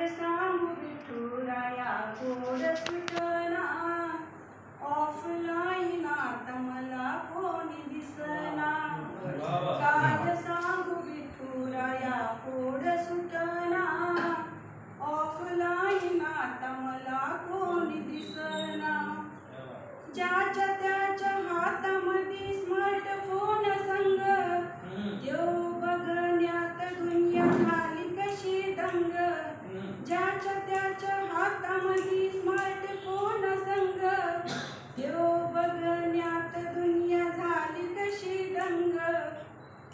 काय सांगू विठुराया गोड सुटना, ऑफलाईन आता मला कोणी दिसना. काय सांगू विठुराया गोड सुटना, ऑफलाईन आता मला कोणी दिसना. ज्याच्या त्याच्या हातामध्ये स्मार्टफोन संग, देव बघण्यात दुनिया झाली कशी दंग. ज्याच्या त्याच्या हातामध्ये स्मार्टफोन संग, देव बघण्यात दुनिया झाली कशी दंग.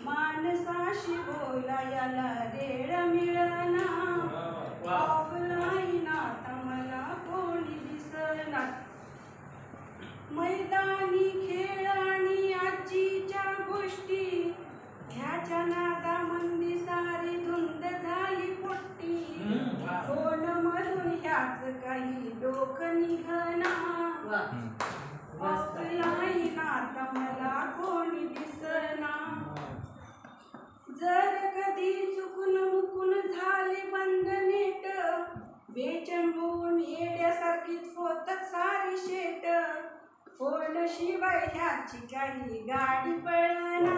माणसाशी बोलायला रेड मिळना, ऑफलाईन आता मला कोणी दिसना. मैदानी खेळ आणि आजीच्या गोष्टी, ह्याच्या नादामंदी सारी धुंद झाली पोट्टी. फोन मधून ह्याच काही डोकं निघना, ऑफलाईन आता मला कोणी दिसना. जर कधी चुकून मुकून झाली बंद नेट, बेचैन होऊन येड्यासारखीच होतात सारी शेट. फोन शिवाय ह्याची काही गाडी पळना,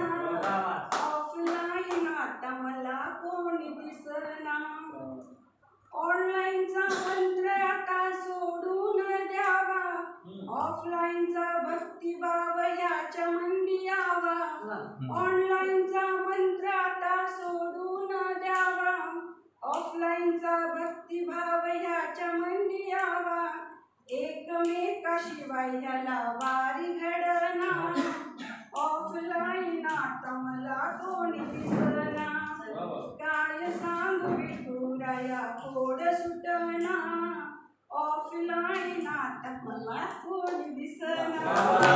ऑफलाईन आता मला कोणी दिसना. ऑनलाईनचा मंत्र आता सोडून द्यावा, ऑफलाईनचा भक्तिभाव ह्याच्या मंदी यावा. ऑनलाईनचा मंत्र आता सोडून द्यावा, ऑफलाईनचा भक्तिभाव ह्याच्या मंदी यावा. एकमेकाशिवाय ह्याला वारी घडना, ऑफलाईन आता मला कोणी दिसना. काय सांगू विठुराया गोड सुटना, ऑफलाईन आता मला कोणी दिसना.